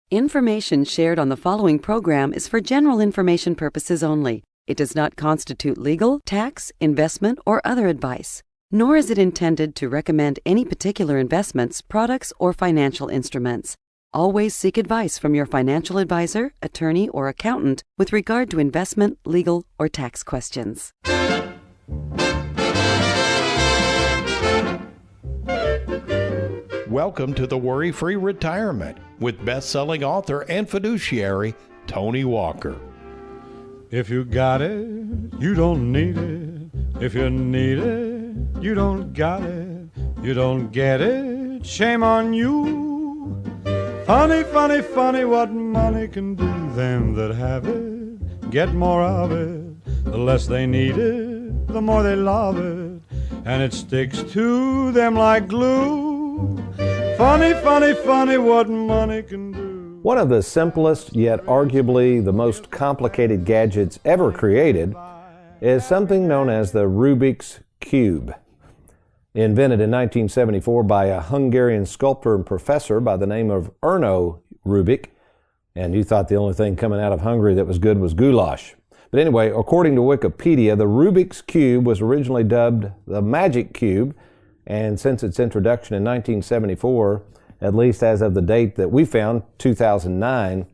Information shared on the following program is for general information purposes only. It does not constitute legal, tax, investment, or other advice, nor is it intended to recommend any particular investments, products, or financial instruments. Always seek advice from your financial advisor, attorney, or accountant with regard to investment, legal, or tax questions. Welcome to the Worry-Free Retirement with best-selling author and fiduciary Tony Walker. If you got it, you don't need it. If you need it, you don't got it. You don't get it, shame on you. Funny, funny, funny what money can do. Them that have it, get more of it. The less they need it, the more they love it. And it sticks to them like glue. Funny, funny, funny what money can do. One of the simplest, yet arguably the most complicated gadgets ever created is something known as the Rubik's Cube. Invented in 1974 by a Hungarian sculptor and professor by the name of Erno Rubik, and you thought the only thing coming out of Hungary that was good was goulash. But anyway, according to Wikipedia, the Rubik's Cube was originally dubbed the Magic Cube, and since its introduction in 1974, at least as of the date that we found, 2009,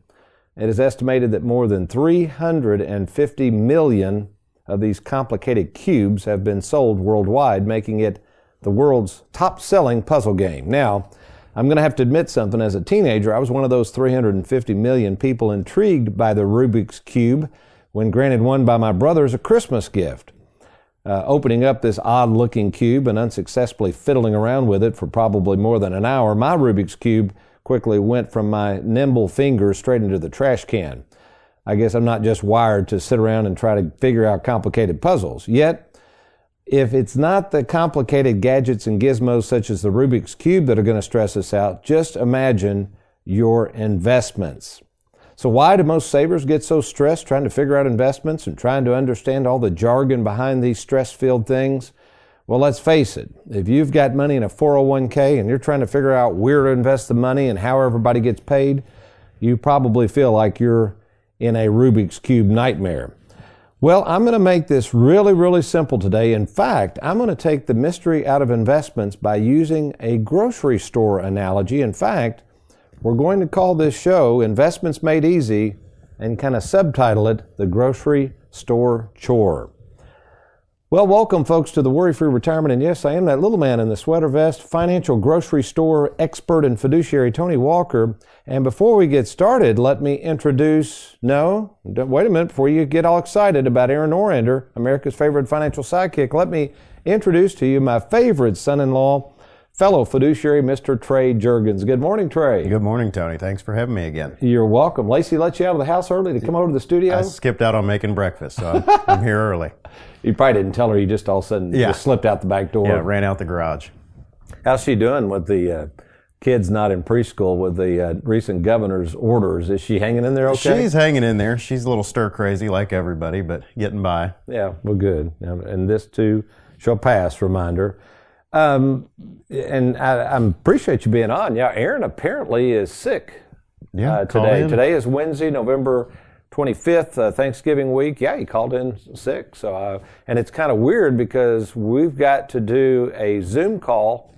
it is estimated that more than 350 million of these complicated cubes have been sold worldwide, making it the world's top-selling puzzle game. Now, I'm going to have to admit something. As a teenager, I was one of those 350 million people intrigued by the Rubik's Cube when granted one by my brother as a Christmas gift. Opening up this odd-looking cube and unsuccessfully fiddling around with it for probably more than an hour, my Rubik's Cube quickly went from my nimble fingers straight into the trash can. I guess I'm not just wired to sit around and try to figure out complicated puzzles. Yet, if it's not the complicated gadgets and gizmos such as the Rubik's Cube that are going to stress us out, just imagine your investments. So why do most savers get so stressed trying to figure out investments and trying to understand all the jargon behind these stress-filled things? Well, let's face it. If you've got money in a 401k and you're trying to figure out where to invest the money and how everybody gets paid, you probably feel like you're in a Rubik's Cube nightmare. Well, I'm going to make this really, really simple today. In fact, I'm going to take the mystery out of investments by using a grocery store analogy. In fact, we're going to call this show Investments Made Easy and kind of subtitle it The Grocery Store Chore. Well, welcome folks to the Worry-Free Retirement. And yes, I am that little man in the sweater vest, financial grocery store expert and fiduciary Tony Walker. And before we get started, let me introduce, wait a minute, before you get all excited about Aaron Norander, America's favorite financial sidekick, let me introduce to you my favorite son-in-law, fellow fiduciary, Mr. Trey Juergens. Good morning, Trey. Good morning, Tony. Thanks for having me again. You're welcome. Lacey let you out of the house early to come over to the studio? I skipped out on making breakfast, so I'm here early. You probably didn't tell her. You just all of a sudden just slipped out the back door. Yeah, ran out the garage. How's she doing with the kids not in preschool with the recent governor's orders? Is she hanging in there okay? She's hanging in there. She's a little stir-crazy like everybody, but getting by. Yeah, well, good. And this too shall pass, reminder. And I appreciate you being on. Yeah, Aaron apparently is sick today. Today is Wednesday, November 25th, Thanksgiving week. Yeah, he called in sick. So, and it's kind of weird because we've got to do a Zoom call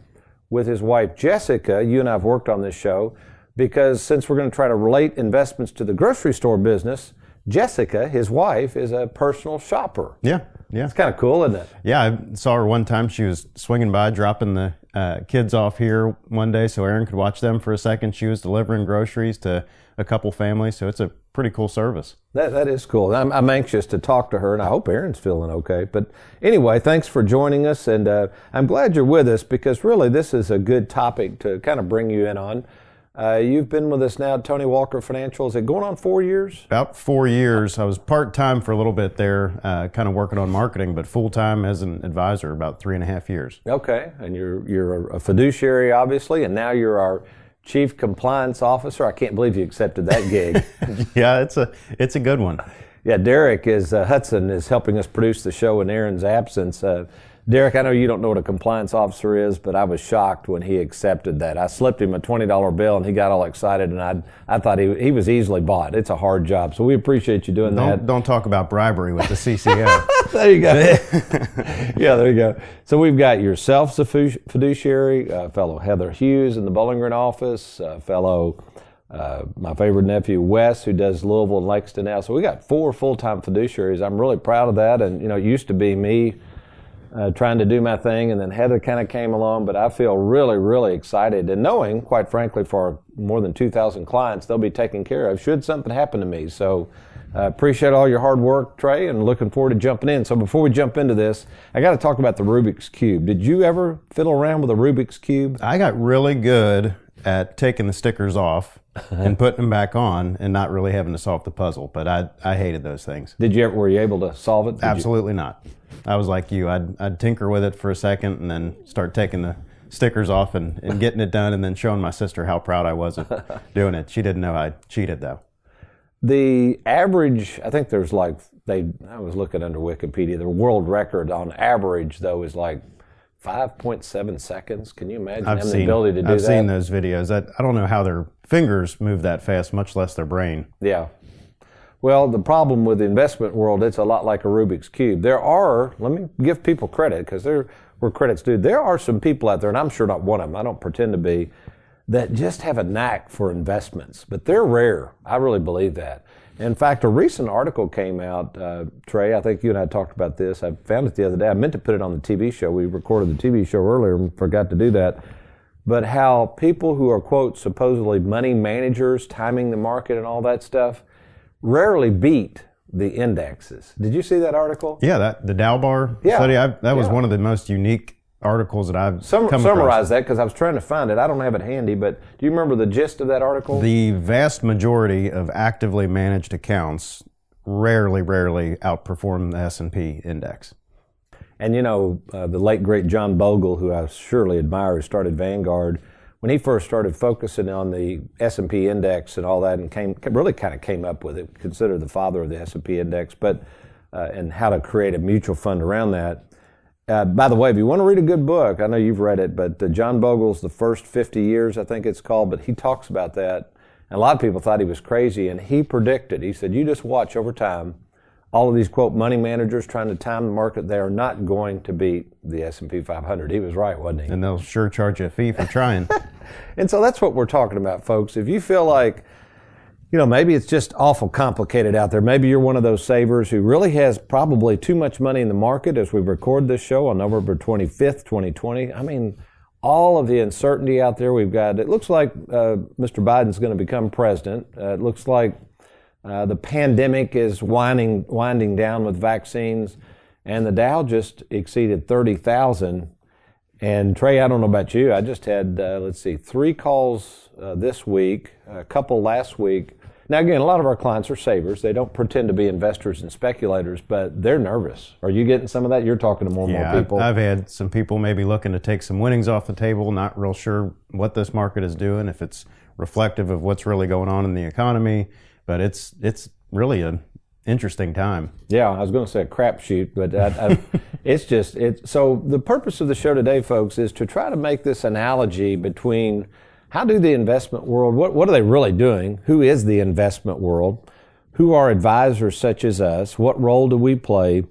with his wife, Jessica. You and I have worked on this show because since we're going to try to relate investments to the grocery store business, Jessica, his wife, is a personal shopper. Yeah. It's kind of cool, isn't it? Yeah, I saw her one time. She was swinging by, dropping the kids off here one day so Aaron could watch them for a second. She was delivering groceries to a couple families, so it's a pretty cool service. That is cool. I'm anxious to talk to her, and I hope Aaron's feeling okay. But anyway, thanks for joining us, and I'm glad you're with us because really this is a good topic to kind of bring you in on. You've been with us now at Tony Walker Financial. Is it going on 4 years? About 4 years. I was part-time for a little bit there, kind of working on marketing, but full-time as an advisor about 3.5 years. Okay, and you're a fiduciary, obviously, and now you're our Chief Compliance Officer. I can't believe you accepted that gig. Yeah, it's a good one. Yeah, Derek Hudson is helping us produce the show in Aaron's absence. Derek, I know you don't know what a compliance officer is, but I was shocked when he accepted that. I slipped him a $20 bill, and he got all excited, and I thought he was easily bought. It's a hard job, so we appreciate you doing that. Don't talk about bribery with the CCO. There you go. Yeah, there you go. So we've got yourself, the fiduciary, fellow Heather Hughes in the Bowling Green office, fellow my favorite nephew Wes, who does Louisville and Lexington now. So we got 4 full-time fiduciaries. I'm really proud of that, and it used to be me trying to do my thing, and then Heather kind of came along, but I feel really, really excited, and knowing, quite frankly, for more than 2,000 clients, they'll be taken care of should something happen to me. So appreciate all your hard work, Trey, and looking forward to jumping in. So before we jump into this, I got to talk about the Rubik's Cube. Did you ever fiddle around with a Rubik's Cube? I got really good at taking the stickers off and putting them back on and not really having to solve the puzzle, but I hated those things. Were you able to solve it? Absolutely not. I was like you. I'd tinker with it for a second and then start taking the stickers off and getting it done, and then showing my sister how proud I was of doing it. She didn't know I cheated, though. The average, I think there's I was looking under Wikipedia, the world record on average, though, is like 5.7 seconds. Can you imagine having the ability to do that? I've seen those videos. I don't know how their fingers move that fast, much less their brain. Yeah. Well, the problem with the investment world, it's a lot like a Rubik's Cube. Let me give people credit, because they're where credit's due. There are some people out there, and I'm sure not one of them, I don't pretend to be, that just have a knack for investments, but they're rare. I really believe that. In fact, a recent article came out, Trey, I think you and I talked about this. I found it the other day. I meant to put it on the TV show. We recorded the TV show earlier and forgot to do that. But how people who are, quote, supposedly money managers, timing the market and all that stuff, rarely beat the indexes. Did you see that article? Yeah, the Dow bar study, that was one of the most unique articles that I've come across. Summarize that, because I was trying to find it. I don't have it handy, but do you remember the gist of that article? The vast majority of actively managed accounts rarely outperform the S&P index. And the late, great John Bogle, who I surely admire, who started Vanguard, when he first started focusing on the S&P index and all that, and came up with it, considered the father of the S&P index, but and how to create a mutual fund around that. By the way, if you want to read a good book, I know you've read it, but John Bogle's The First 50 Years, I think it's called, but he talks about that. And a lot of people thought he was crazy, and he predicted, he said, you just watch over time, all of these, quote, money managers trying to time the market, they are not going to beat the S&P 500. He was right, wasn't he? And they'll sure charge you a fee for trying. And so that's what we're talking about, folks. If you feel like, maybe it's just awful complicated out there. Maybe you're one of those savers who really has probably too much money in the market as we record this show on November 25th, 2020. I mean, all of the uncertainty out there we've got. It looks like Mr. Biden's going to become president. It looks like the pandemic is winding down with vaccines, and the Dow just exceeded 30,000. And Trey, I don't know about you, I just had, 3 calls this week, a couple last week. Now again, a lot of our clients are savers. They don't pretend to be investors and speculators, but they're nervous. Are you getting some of that? You're talking to more and more people. I've had some people maybe looking to take some winnings off the table, not real sure what this market is doing, if it's reflective of what's really going on in the economy. But it's really an interesting time. Yeah, I was going to say a crapshoot, but so the purpose of the show today, folks, is to try to make this analogy between how do the investment world, what are they really doing? Who is the investment world? Who are advisors such as us? What role do we play?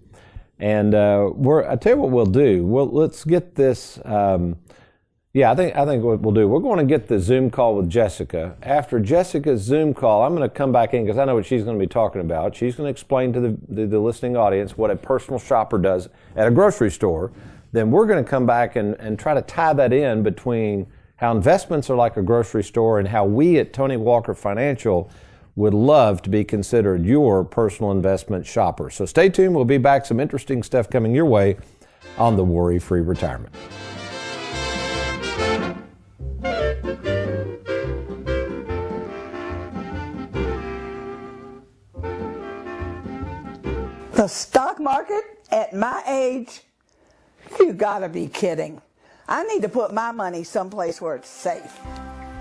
And I tell you what we'll do. Let's get this. I think what we'll do, we're going to get the Zoom call with Jessica. After Jessica's Zoom call, I'm going to come back in because I know what she's going to be talking about. She's going to explain to the listening audience what a personal shopper does at a grocery store. Then we're going to come back and try to tie that in between how investments are like a grocery store and how we at Tony Walker Financial would love to be considered your personal investment shopper. So stay tuned. We'll be back. Some interesting stuff coming your way on the Worry-Free Retirement. The stock market at my age? You gotta be kidding. I need to put my money someplace where it's safe.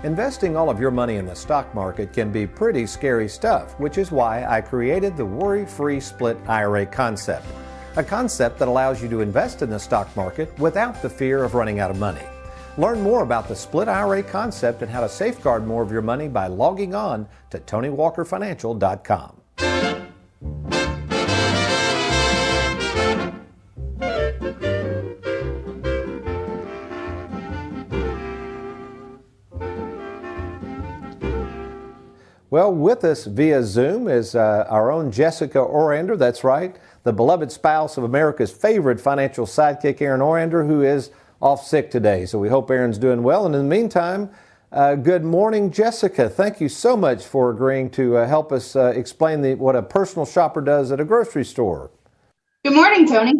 Investing all of your money in the stock market can be pretty scary stuff, which is why I created the Worry-Free Split IRA concept. a concept that allows you to invest in the stock market without the fear of running out of money. Learn more about the split IRA concept and how to safeguard more of your money by logging on to TonyWalkerFinancial.com. Well, with us via Zoom is our own Jessica Orander. That's right, the beloved spouse of America's favorite financial sidekick, Aaron Orander, who is off sick today. So we hope Aaron's doing well. And in the meantime, good morning, Jessica. Thank you so much for agreeing to help us explain what a personal shopper does at a grocery store. Good morning, Tony.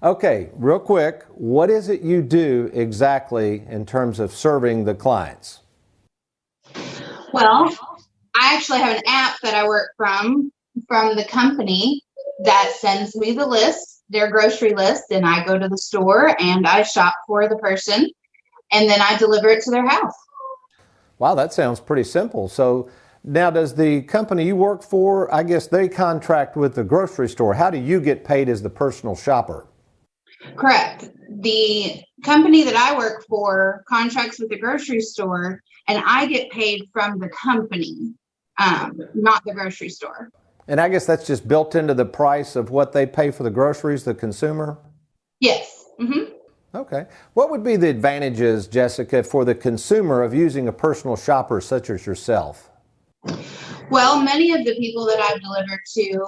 Okay, real quick, what is it you do exactly in terms of serving the clients? Well, I actually have an app that I work from the company that sends me the list, their grocery list, and I go to the store and I shop for the person, and then I deliver it to their house. Wow, that sounds pretty simple. So now, does the company you work for, I guess they contract with the grocery store. How do you get paid as the personal shopper? Correct. The company that I work for contracts with the grocery store, and I get paid from the company, not the grocery store. And I guess that's just built into the price of what they pay for the groceries, the consumer? Yes. Mm-hmm. Okay. What would be the advantages, Jessica, for the consumer of using a personal shopper such as yourself? Well, many of the people that I've delivered to,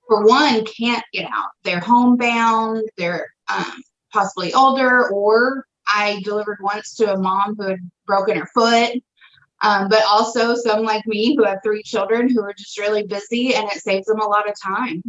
for one, can't get out. They're homebound, they're possibly older, or I delivered once to a mom who had broken her foot. But also some like me who have 3 children who are just really busy, and it saves them a lot of time.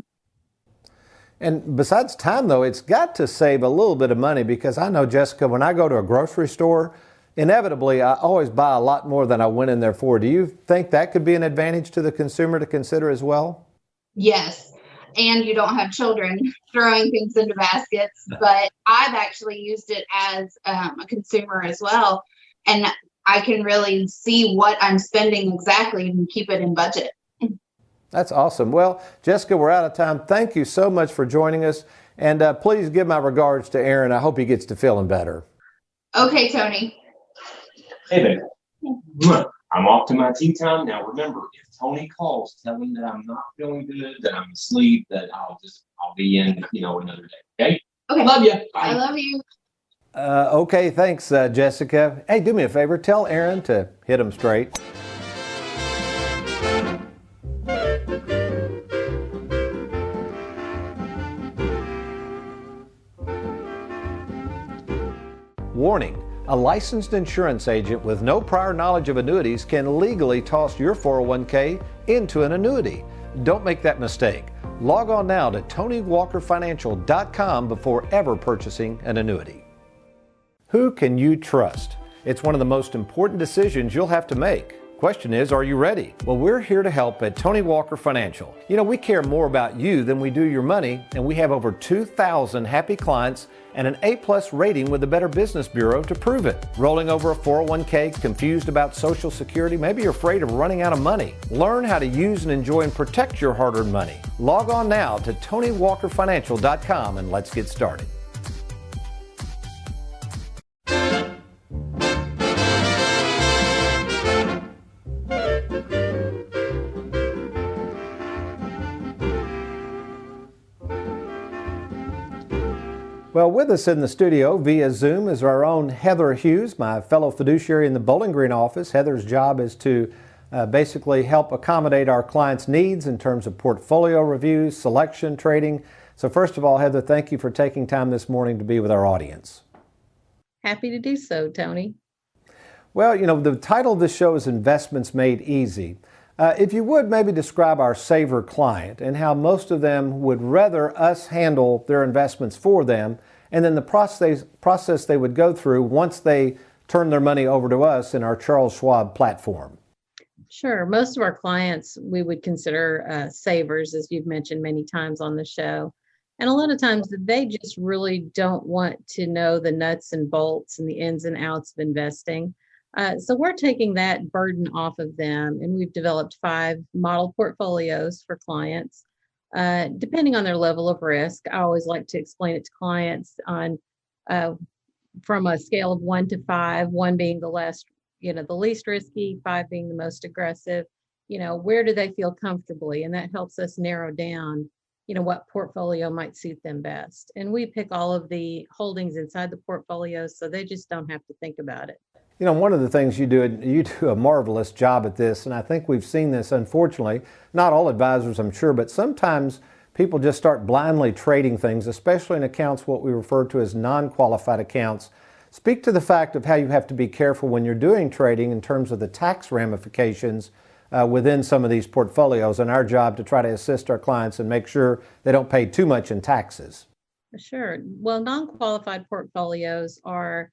And besides time, though, it's got to save a little bit of money, because I know, Jessica, when I go to a grocery store, inevitably I always buy a lot more than I went in there for. Do you think that could be an advantage to the consumer to consider as well? Yes. And you don't have children throwing things into baskets, but I've actually used it as a consumer as well. And I can really see what I'm spending exactly and keep it in budget. That's awesome. Well, Jessica, we're out of time. Thank you so much for joining us. And please give my regards to Aaron. I hope he gets to feeling better. Okay, Tony. Hey there. I'm off to my tea time. Now remember, if Tony calls, tell him that I'm not feeling good, that I'm asleep, that I'll be in, another day. Okay? Okay. Love you. Bye. I love you. Okay, thanks, Jessica. Hey, do me a favor. Tell Aaron to hit him straight. Warning. A licensed insurance agent with no prior knowledge of annuities can legally toss your 401k into an annuity. Don't make that mistake. Log on now to TonyWalkerFinancial.com before ever purchasing an annuity. Who can you trust? It's one of the most important decisions you'll have to make. Question is, are you ready? Well, we're here to help at Tony Walker Financial. We care more about you than we do your money, and we have over 2,000 happy clients and an A+ rating with the Better Business Bureau to prove it. Rolling over a 401k, confused about Social Security, maybe you're afraid of running out of money. Learn how to use and enjoy and protect your hard-earned money. Log on now to TonyWalkerFinancial.com and let's get started. Well, with us in the studio via Zoom is our own Heather Hughes, my fellow fiduciary in the Bowling Green office. Heather's job is to basically help accommodate our clients' needs in terms of portfolio reviews, selection, trading. So first of all, Heather, thank you for taking time this morning to be with our audience. Happy to do so, Tony. Well, the title of this show is Investments Made Easy. If you would maybe describe our saver client and how most of them would rather us handle their investments for them, and then the process they would go through once they turn their money over to us in our Charles Schwab platform. Sure. Most of our clients we would consider savers, as you've mentioned many times on the show. And a lot of times they just really don't want to know the nuts and bolts and the ins and outs of investing. So we're taking that burden off of them, and we've developed 5 model portfolios for clients. depending on their level of risk. I always like to explain it to clients on uh, from a scale of 1 to 5, 1 being the less, the least risky, 5 being the most aggressive. Where do they feel comfortably? And that helps us narrow down, what portfolio might suit them best. And we pick all of the holdings inside the portfolio so they just don't have to think about it. One of the things you do a marvelous job at this, and I think we've seen this, unfortunately, not all advisors, I'm sure, but sometimes people just start blindly trading things, especially in accounts what we refer to as non-qualified accounts. Speak to the fact of how you have to be careful when you're doing trading in terms of the tax ramifications within some of these portfolios, and our job to try to assist our clients and make sure they don't pay too much in taxes. Sure. Well, non-qualified portfolios are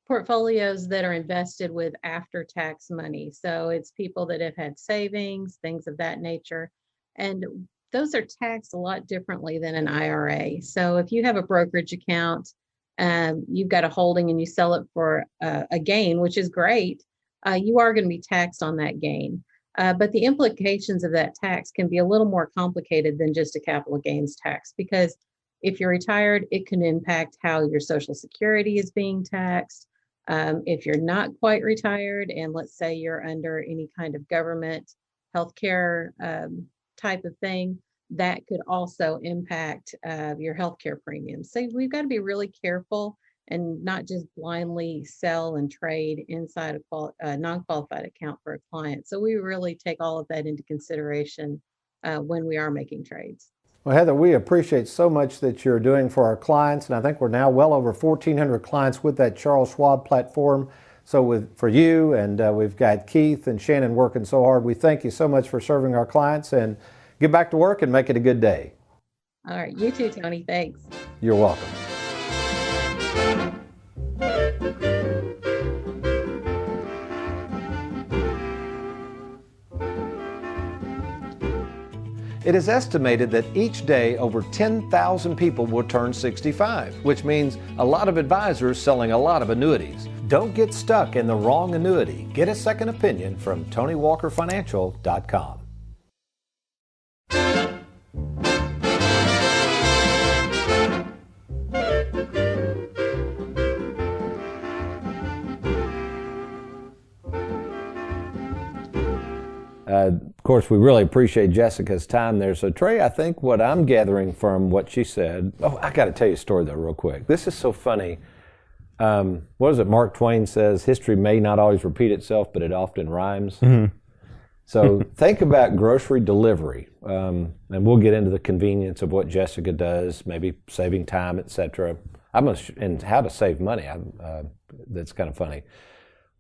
portfolios that are invested with after-tax money. So it's people that have had savings, things of that nature. And those are taxed a lot differently than an IRA. So if you have a brokerage account, you've got a holding and you sell it for a gain, which is great, you are going to be taxed on that gain. But the implications of that tax can be a little more complicated than just a capital gains tax, because if you're retired, it can impact how your Social Security is being taxed. If you're not quite retired, and let's say you're under any kind of government healthcare type of thing, that could also impact your healthcare premiums. So we've got to be really careful and not just blindly sell and trade inside a non-qualified account for a client. So we really take all of that into consideration when we are making trades. Well, Heather, we appreciate so much that you're doing for our clients, and I think we're now well over 1,400 clients with that Charles Schwab platform. So for you, and we've got Keith and Shannon working so hard. We thank you so much for serving our clients, and get back to work and make it a good day. All right, you too, Tony. Thanks. You're welcome. It is estimated that each day over 10,000 people will turn 65, which means a lot of advisors selling a lot of annuities. Don't get stuck in the wrong annuity. Get a second opinion from TonyWalkerFinancial.com. Of course, we really appreciate Jessica's time there. So, Trey, I think what I'm gathering from what she said, I got to tell you a story, though, real quick. This is so funny. What is it? Mark Twain says, history may not always repeat itself, but it often rhymes. Mm-hmm. So think about grocery delivery, and we'll get into the convenience of what Jessica does, maybe saving time, etc. And how to save money. That's kind of funny.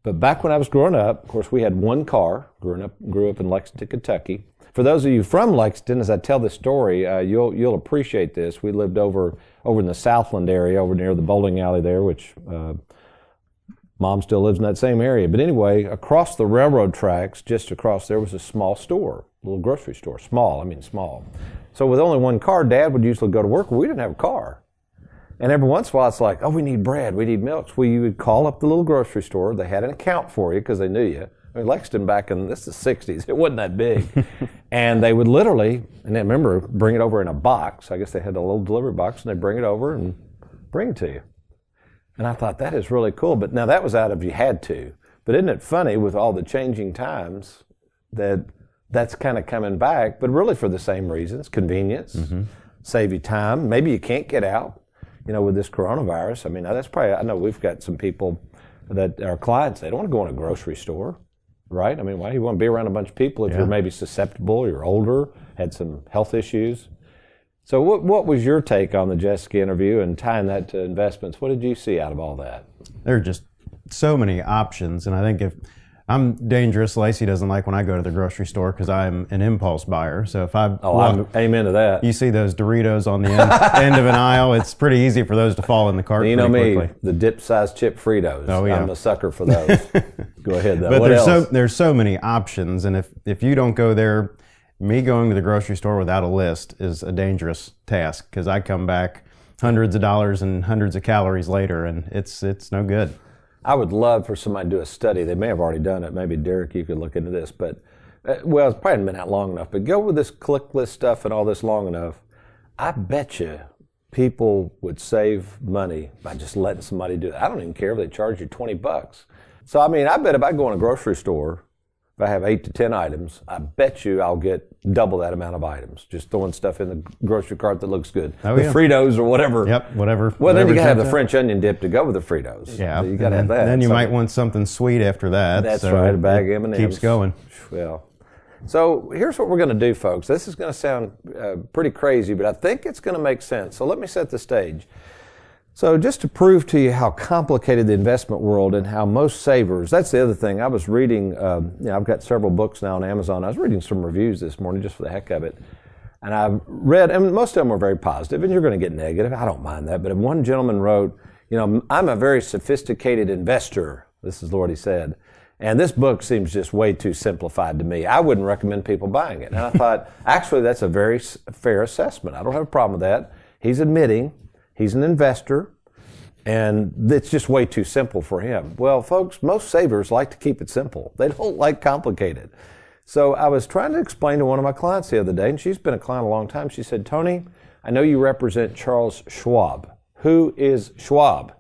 But back when I was growing up, of course, we had one car. Grew up in Lexington, Kentucky. For those of you from Lexington, as I tell this story, you'll appreciate this. We lived over in the Southland area, over near the bowling alley there, which Mom still lives in that same area. But anyway, across the railroad tracks, just across there was a small store, a little grocery store. Small. So with only one car, Dad would usually go to work. We didn't have a car. And every once in a while, it's like, we need bread, we need milk. Well, you would call up the little grocery store. They had an account for you because they knew you. I mean, Lexington back in the 60s, it wasn't that big. And they would literally, and I remember, bring it over in a box. I guess they had a little delivery box, and they'd bring it over and bring it to you. And I thought, that is really cool. But now that was out of you had to. But isn't it funny with all the changing times that's kind of coming back, but really for the same reasons, convenience, save you time. Maybe you can't get out. With this coronavirus, I mean, that's probably, I know we've got some people that are clients, they don't want to go in a grocery store, right? I mean, why do you want to be around a bunch of people if you're maybe susceptible, you're older, had some health issues? So what was your take on the Jessica interview and tying that to investments? What did you see out of all that? There are just so many options, and I think if I'm dangerous. Lacey doesn't like when I go to the grocery store because I'm an impulse buyer. So if I'm amen to that. You see those Doritos on the end of an aisle, it's pretty easy for those to fall in the cart. You know me, quickly. The dip-sized chip Fritos. Oh, yeah. I'm a sucker for those. Go ahead, though. But what there's so many options, and if you don't go there, me going to the grocery store without a list is a dangerous task because I come back hundreds of dollars and hundreds of calories later, and it's no good. I would love for somebody to do a study. They may have already done it. Maybe, Derek, you could look into this. But well, it's probably hadn't been out long enough, but go with this click list stuff and all this long enough. I bet you people would save money by just letting somebody do it. I don't even care if they charge you $20. So, I mean, I bet if I go in a grocery store, if I have 8 to 10 items, I bet you I'll get double that amount of items. Just throwing stuff in the grocery cart that looks good. Oh, the yeah. Fritos or whatever. Yep, whatever. Well, then you got to have the turns out. French onion dip to go with the Fritos. Yeah, So you got to have that. Then you So might want something sweet after that. That's so right, a bag of it M&Ms. keeps going. Well, so here's what we're going to do, folks. This is going to sound pretty crazy, but I think it's going to make sense. So let me set the stage. So just to prove to you how complicated the investment world and how most savers, that's the other thing. I was reading, I've got several books now on Amazon. I was reading some reviews this morning just for the heck of it. And I've read, and most of them were very positive, and you're going to get negative. I don't mind that. But one gentleman wrote, I'm a very sophisticated investor. This is what he said. And this book seems just way too simplified to me. I wouldn't recommend people buying it. And I thought, actually, that's a very fair assessment. I don't have a problem with that. He's admitting he's an investor, and it's just way too simple for him. Well, folks, most savers like to keep it simple. They don't like complicated. So I was trying to explain to one of my clients the other day, and she's been a client a long time. She said, Tony, I know you represent Charles Schwab. Who is Schwab?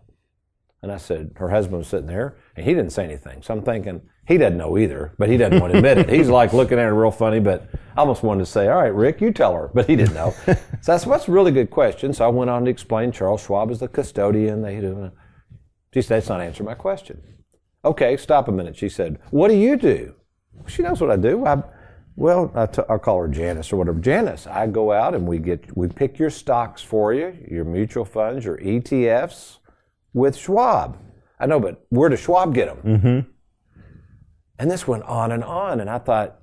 And I said, her husband was sitting there, and he didn't say anything. So I'm thinking, he doesn't know either, but he doesn't want to admit it. He's like looking at her real funny, but I almost wanted to say, all right, Rick, you tell her, but he didn't know. So that's a really good question. So I went on to explain Charles Schwab is the custodian. She said, that's not answering my question. Okay, stop a minute. She said, what do you do? She knows what I do. I'll call her Janice or whatever. Janice, I go out and we pick your stocks for you, your mutual funds, your ETFs with Schwab. I know, but where does Schwab get them? Mm-hmm. And this went on, and I thought,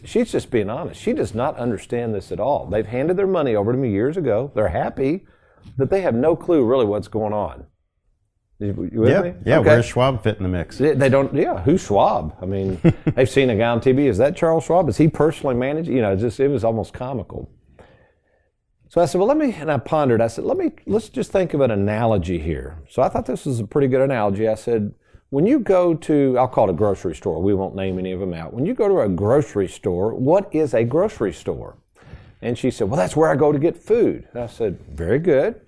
she's just being honest. She does not understand this at all. They've handed their money over to me years ago. They're happy, but they have no clue really what's going on. You with me? Yeah. Okay. Where's Schwab fit in the mix? They don't, who's Schwab? I mean, they've seen a guy on TV. Is that Charles Schwab? Is he personally managing? It was almost comical. So I said, and I pondered. I said, let's just think of an analogy here. So I thought this was a pretty good analogy. I said, when you go to, I'll call it a grocery store. We won't name any of them out. When you go to a grocery store, what is a grocery store? And she said, well, that's where I go to get food. And I said, very good.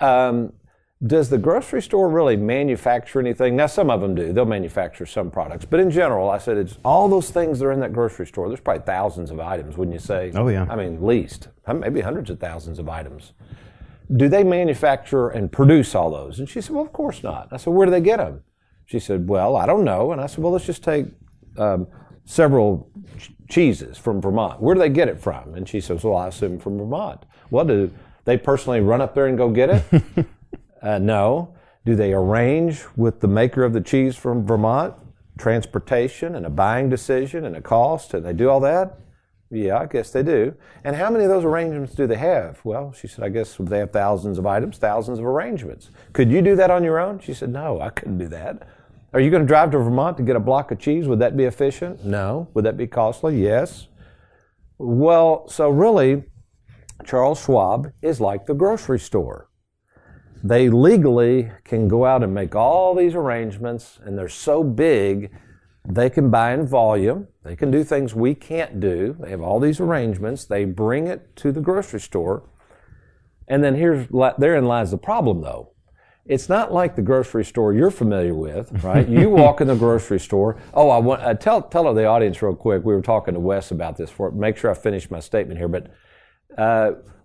Does the grocery store really manufacture anything? Now, some of them do. They'll manufacture some products. But in general, I said, it's all those things that are in that grocery store. There's probably thousands of items, wouldn't you say? Oh, yeah. I mean, least. Maybe hundreds of thousands of items. Do they manufacture and produce all those? And she said, well, of course not. I said, where do they get them? She said, well, I don't know. And I said, well, let's just take several cheeses from Vermont. Where do they get it from? And she says, well, I assume from Vermont. Well, do they personally run up there and go get it? No. Do they arrange with the maker of the cheese from Vermont? Transportation and a buying decision and a cost? And they do all that? Yeah, I guess they do. And how many of those arrangements do they have? Well, she said, I guess they have thousands of items, thousands of arrangements. Could you do that on your own? She said, no, I couldn't do that. Are you going to drive to Vermont to get a block of cheese? Would that be efficient? No. Would that be costly? Yes. Well, so really, Charles Schwab is like the grocery store. They legally can go out and make all these arrangements, and they're so big, they can buy in volume. They can do things we can't do. They have all these arrangements. They bring it to the grocery store. And then therein lies the problem, though. It's not like the grocery store you're familiar with, right? You walk in the grocery store. Oh, I want tell the audience real quick. We were talking to Wes about this. Make sure I finish my statement here. But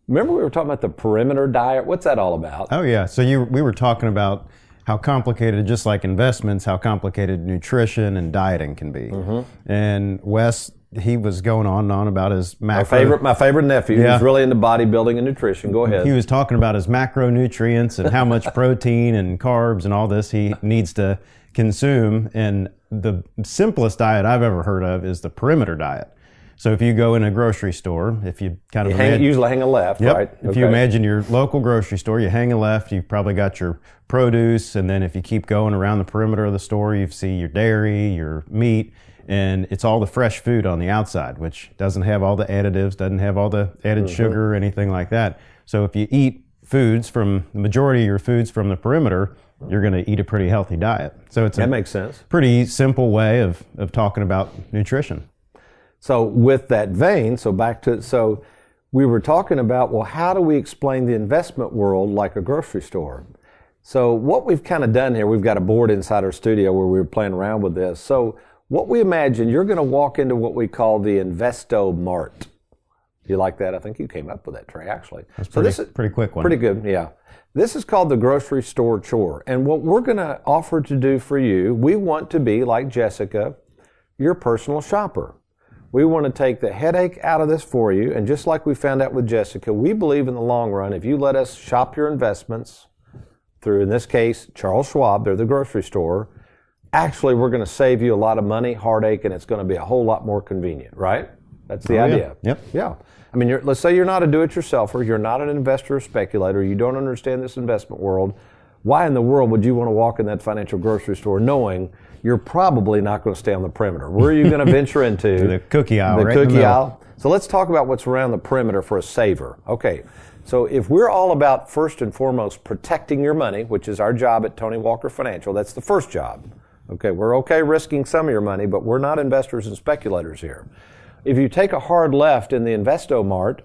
remember we were talking about the perimeter diet? What's that all about? Oh, yeah. So we were talking about how complicated, just like investments, how complicated nutrition and dieting can be. Mm-hmm. And Wes, he was going on and on about his macro. My favorite nephew. Yeah. He's really into bodybuilding and nutrition. Go ahead. He was talking about his macronutrients and how much protein and carbs and all this he needs to consume. And the simplest diet I've ever heard of is the perimeter diet. So if you go in a grocery store, if you kind of usually hang a left, yep. Right? If you imagine your local grocery store, you hang a left, you've probably got your produce, and then if you keep going around the perimeter of the store, you see your dairy, your meat, and it's all the fresh food on the outside, which doesn't have all the additives, doesn't have all the added sugar or anything like that. So if you eat the majority of your foods from the perimeter, you're going to eat a pretty healthy diet. So that makes sense. Pretty simple way of talking about nutrition. So with that vein, so we were talking about, well, how do we explain the investment world like a grocery store? So what we've kind of done here, we've got a board inside our studio where we were playing around with this. So what we imagine, you're going to walk into what we call the Investo Mart. You like that? I think you came up with that, Trey, actually. That's so this is pretty quick one. Pretty good, yeah. This is called the grocery store chore. And what we're going to offer to do for you, we want to be, like Jessica, your personal shopper. We want to take the headache out of this for you. And just like we found out with Jessica, we believe in the long run, if you let us shop your investments through, in this case, Charles Schwab, they're the grocery store, actually we're going to save you a lot of money, heartache, and it's going to be a whole lot more convenient, right? That's the idea. Yeah. Yep. Yeah. I mean, let's say you're not a do-it-yourselfer, you're not an investor or speculator, you don't understand this investment world. Why in the world would you want to walk in that financial grocery store knowing you're probably not going to stay on the perimeter? Where are you going to venture into? The cookie aisle. The cookie aisle. So let's talk about what's around the perimeter for a saver. Okay. So if we're all about, first and foremost, protecting your money, which is our job at Tony Walker Financial, that's the first job. Okay, we're okay risking some of your money, but we're not investors and speculators here. If you take a hard left in the Investo Mart,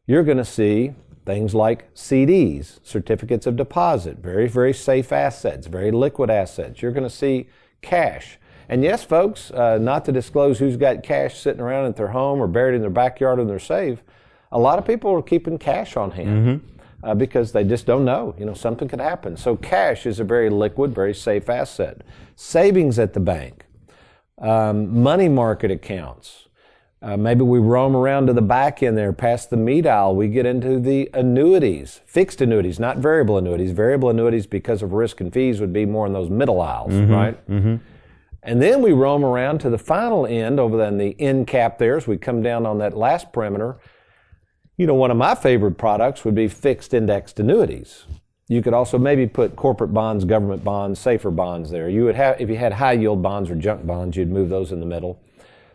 you're going to see things like CDs, certificates of deposit, very, very safe assets, very liquid assets. You're going to see cash. And yes, folks, not to disclose who's got cash sitting around at their home or buried in their backyard in their safe, a lot of people are keeping cash on hand because they just don't know. You know, something could happen. So cash is a very liquid, very safe asset. Savings at the bank, money market accounts. Maybe we roam around to the back end there, past the meat aisle. We get into the annuities, fixed annuities, not variable annuities. Variable annuities, because of risk and fees, would be more in those middle aisles, right? And then we roam around to the final end, over in the end cap there, as we come down on that last perimeter. You know, one of my favorite products would be fixed indexed annuities. You could also maybe put corporate bonds, government bonds, safer bonds there. You would have, if you had high yield bonds or junk bonds, you'd move those in the middle.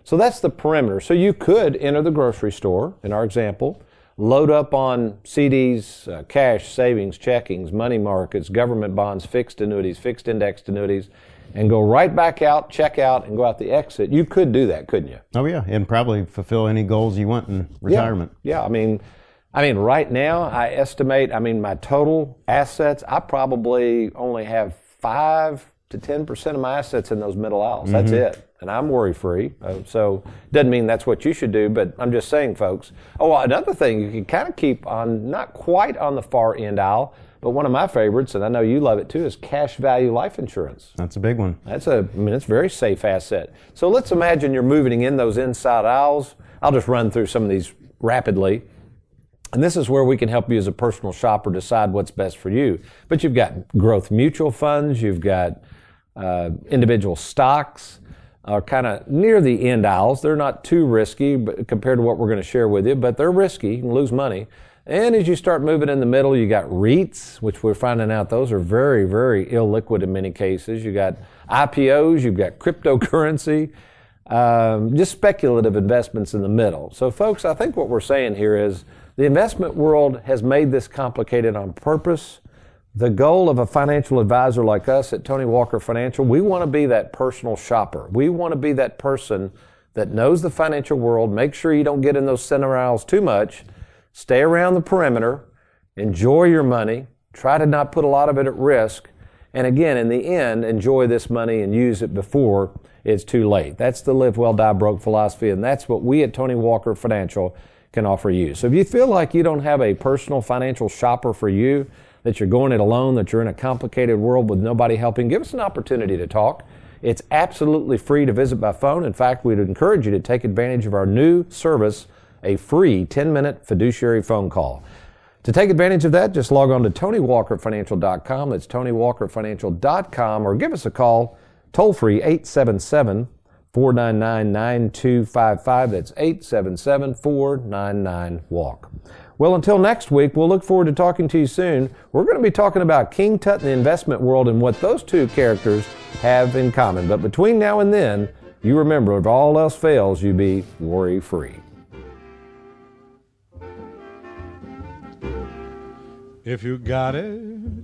So that's the perimeter. So you could enter the grocery store, in our example, load up on CDs, cash, savings, checkings, money markets, government bonds, fixed annuities, fixed indexed annuities, and go right back out, check out, and go out the exit. You could do that, couldn't you? Oh yeah, and probably fulfill any goals you want in retirement. Yeah. I mean, right now I estimate, my total assets, I probably only have 5 to 10% of my assets in those middle aisles. That's it. And I'm worry-free. So doesn't mean that's what you should do, but I'm just saying, folks. Oh, another thing you can kind of keep on, not quite on the far end aisle, but one of my favorites, and I know you love it too, is cash value life insurance. That's a big one. It's a very safe asset. So let's imagine you're moving in those inside aisles. I'll just run through some of these rapidly. And this is where we can help you as a personal shopper decide what's best for you. But you've got growth mutual funds, you've got individual stocks, are kind of near the end aisles. They're not too risky compared to what we're going to share with you, but they're risky. You can lose money. And as you start moving in the middle, you got REITs, which we're finding out those are very, very illiquid in many cases. You got IPOs, you've got cryptocurrency, just speculative investments in the middle. So folks, I think what we're saying here is the investment world has made this complicated on purpose. The goal of a financial advisor like us at Tony Walker Financial, we want to be that personal shopper. We want to be that person that knows the financial world. Make sure you don't get in those center aisles too much. Stay around the perimeter. Enjoy your money. Try to not put a lot of it at risk. And again, in the end, enjoy this money and use it before it's too late. That's the live well, die broke philosophy, and that's what we at Tony Walker Financial can offer you. So if you feel like you don't have a personal financial shopper for you, that you're going it alone, that you're in a complicated world with nobody helping, give us an opportunity to talk. It's absolutely free to visit by phone. In fact, we'd encourage you to take advantage of our new service, a free 10-minute fiduciary phone call. To take advantage of that, just log on to TonyWalkerFinancial.com. That's TonyWalkerFinancial.com, or give us a call, toll-free, 877-499-9255. That's 877-499-WALK. Well, until next week, we'll look forward to talking to you soon. We're going to be talking about King Tut and the investment world and what those two characters have in common. But between now and then, you remember, if all else fails, you be worry-free. If you got it,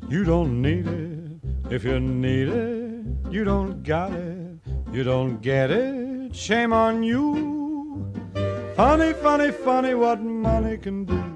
you don't need it. If you need it, you don't got it. You don't get it, shame on you. Funny, funny, funny what money can do.